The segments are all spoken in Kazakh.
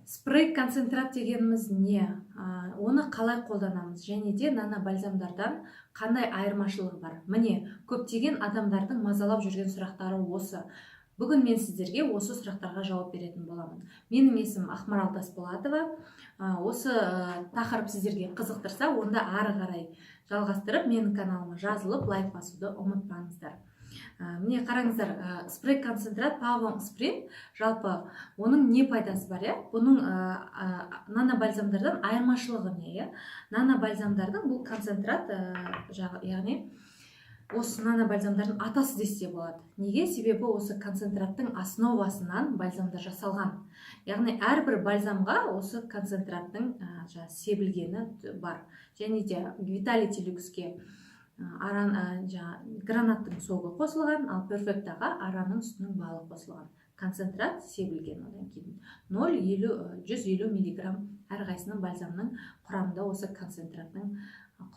Спрей концентрат дегеніміз не? Оны қалай қолданамыз? Және де нанобальзамдардан қандай айырмашылығы бар? Міне, көптеген адамдардың мазалап жүрген сұрақтары осы. Бүгін мен сіздерге осы сұрақтарға жауап беретін боламын. Менің есімім Ақмарал Тасболатова. Осы тақырып сіздерге қызықтырса, онда ары қарай жалғастырып, менің каналыма жазылып, лайк басуды ұмытпаңыздар. Міне қараңыздар, спрей концентрат, павлон спрей, жалпы оның не пайдасы бар, бұның нанобальзамдардан айырмашылығы не? Нанобальзамдардың бұл концентрат, яғни осы нанобальзамдардың атасы десе болады. Неге? Себебі осы концентраттың основасынан бальзамдар жасалған. Яғни әрбір бальзамға осы концентраттың себілгені бар. Және де Vitality Luxe'ге гранаттың соғы қосылған, ал перфектаға араның үстінің балы қосылған. Концентрат себілген, одан кейін 0,150 мг әрқайсының бальзамның құрамында осы концентраттың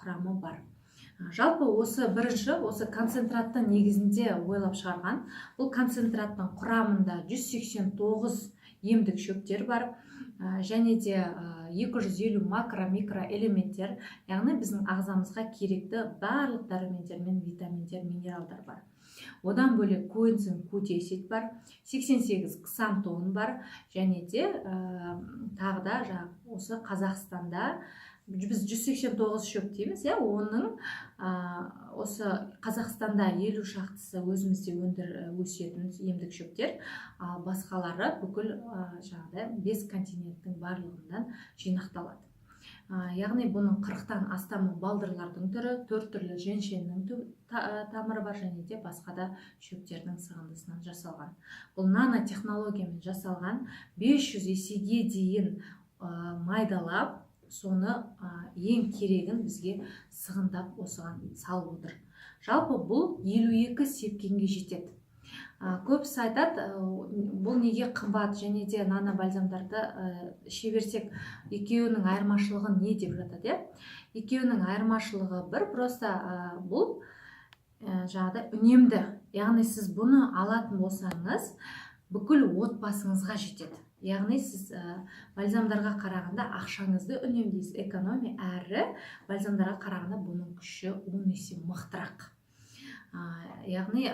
құрамы бар. Жалпы осы бірінші, осы концентраттың негізінде ойлап шығарған. Бұл концентраттың құрамында 189 емдік шөптер бар, және де 250 макро-микро элементтер, яғни біздің ағзамызға керекті барлық дәрумендер мен витаминдер, минералдар бар. Одан бөлек коэнзим Q10 бар, 88 ксантон бар, және де тағы да осы Қазақстанда біз 189 шөп дейміз, оның осы Қазақстанда 50 шақтысы өзімізде өсетін емдік шөптер, басқалары бүкіл 5 континенттің барлығынан жинақталады. Яғни бұның 40-тан астамы балдырлардың түрі, 4 түрлі женьшеннің тамыры бар, және де басқа да шөптердің сығындысынан жасалған. Бұл нанотехнологиямен жасалған, 500 есеге дейін майдалап, соны ең керегін бізге сығындап осыған салып отыр. Жалпы бұл 52 сепкенге жетеді. Көбісі айтады, бұл неге қымбат, және де нанобальзамдарды шеберсек, екеуінің айырмашылығы не деп жатады? Екеуінің айырмашылығы бір, просто бұл үнемді. Яғни сіз бұны алатын болсаңыз, бүкіл отбасыңызға жетеді. Яғни сіз бальзамдарға қарағанда ақшаңызды үнемдейсіз, экономия, әрі бальзамдарға қарағанда бұның күші 10 есе мықтырақ. Яғни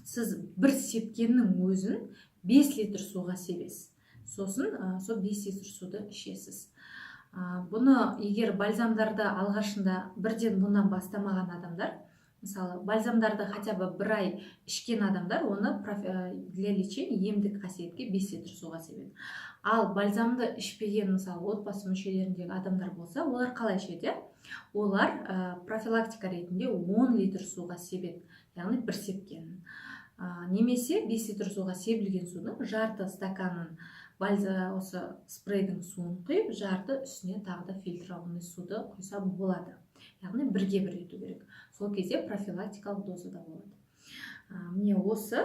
сіз бір сепкеннің өзін 5 литр суға себесіз. Сосын сол 5 литр суды ішесіз. Бұны егер бальзамдарды алғашында бірден бұнан бастамаған адамдар, мысалы, бальзамдарды хотя бы бір ай ішкен адамдар, оны для лечения емдік қасиетке 5 литр суға себеді. Ал бальзамды ішпеген, мысалы, отбасы мүшелеріндегі адамдар болса, олар қалай ішеді? Олар профилактика ретінде 10 литр суға себеді, яғни бір сепкенін. Немесе 5 литр суға себілген судың жарты стаканын осы спрейдің суын құйып, жарты үстіне тағы да фильтрованный суды құйса болады. Яғни бірге бір ету керек. Сол кезде профилактикалық дозада болады. Міне осы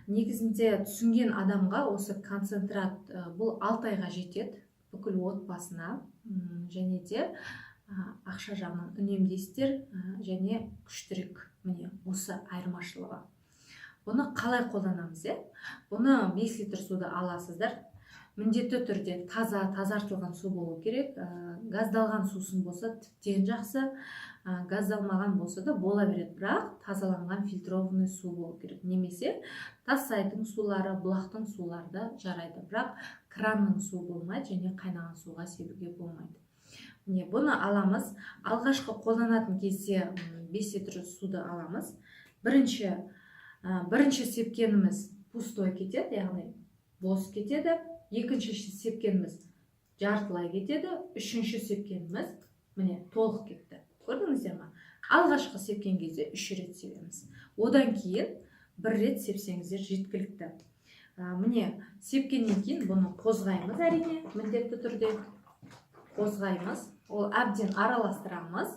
негізінде түсінген адамға осы концентрат бұл 6 айға жетеді, бүкіл отбасына, және де ақша жағынан үнемдейсіздер, және күштірек. Міне осы айырмашылығы. Бұны қалай қолданамыз? Бұны 5 литр суды аласыздар. Міндетті түрде тазартылған су болу керек. Газдалған сусын болса тіптен жақсы, газдалмаған болса да бола береді, бірақ тазаланған фильтрованный су болу керек. Немесе тасайдың сулары, бұлақтың сулары да жарайды, бірақ кранның су болмайды, және қайнаған суға себуге болмайды. Бұны аламыз. Алғашқы қолданатын кезде 5 литр суды аламыз. Бірінші сепкеніміз пустой кетеді, яғни бос кетеді. Екінші сепкеніміз жартылай кетеді. Үшінші сепкеніміз міне толық кетті. Көрдіңіздер ме? Алғашқы сепкен кезде 3 рет себеміз. Одан кейін 1 рет сепсеңіздер жеткілікті. Міне сепкеннен кейін бұны қозғаймыз, әрине, міндетті түрде қозғаймыз. Ол әбден араластырамыз.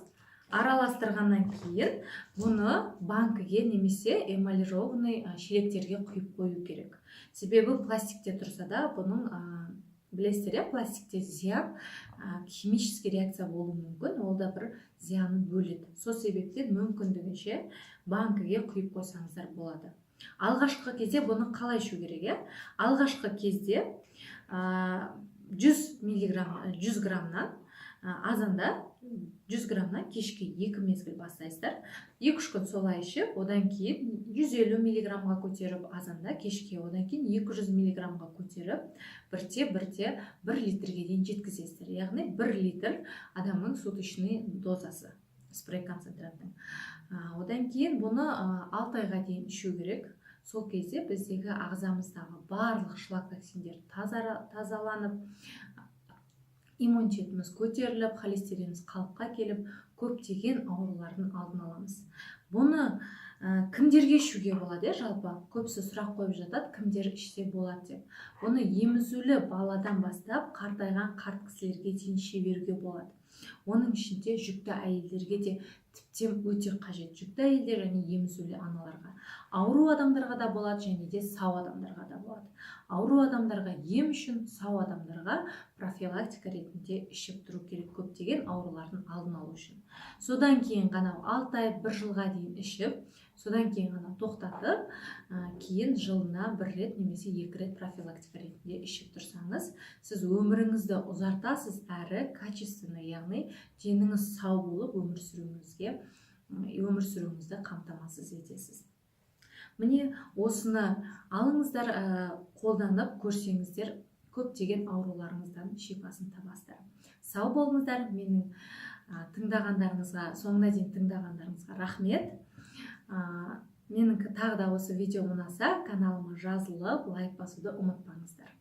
Араластырғаннан кейін бұны банкіге немесе эмалированный шелектерге құйып қою керек. Себебі пластикте тұрса да, бұның білесіздер, пластикте зиян, химический реакция болуы мүмкін, ол да бір зиянын бөледі. Сол себептен мүмкіндігінше банкіге құйып қойсаңыздар болады. Алғашқы кезде бұны қалай ішу керек? Алғашқы кезде 100 граммнан азанда 100 граммнан кешке 2 мезгіл бастайсыздар. 2-3 күн солай ішіп, одан кейін 150 миллиграммға көтеріп, азанда кешке, одан кейін 200 миллиграммға көтеріп, бірте 1 литрге дейін жеткізесіздер. Яғни 1 литр адамның суточный дозасы спрей концентраттың. Одан кейін бұны 6 айға дейін ішу керек. Сол кезде біздегі ағзамыздағы барлық шлак токсиндер тазаланып, иммунитетіміз көтеріліп, холестериніміз қалыпқа келіп, көптеген аурулардың алдын аламыз. Бұны кімдерге ішуге болады? Жалпы көбісі сұрақ қойып жатады, кімдер ішсе болады деп. Бұны емізулі баладан бастап қартайған қарт кісілерге дейін іше беруге болады. Оның ішінде жүкті әйелдерге де тіптен өте қажет. Жүкті әйелдер және емізулі аналарға. Ауру адамдарға да болады, және де сау адамдарға да болады. Ауру адамдарға ем үшін, сау адамдарға профилактика ретінде ішіп тұру керек, көптеген аурулардың алдын алу үшін. Содан кейін ғана 6 ай, 1 жылға дейін ішіп, содан кейін ғана тоқтатып, кейін жылына 1 рет немесе 2 рет профилактика ретінде ішіп тұрсаңыз, сіз өміріңізді ұзартасыз, әрі качественный, яғни деніңіз сау болып өмір сүруіңізді қамтамасыз етесіз. Міне осыны алыңыздар, қолданып көрсеңіздер, көптеген ауруларыңыздан шипасын табасыздар. Сау болыңыздар. Менің соңына дейін тыңдағандарыңызға рахмет. Менің тағы да осы видео ұнаса, каналыма жазылып, лайк басуды ұмытпаңыздар.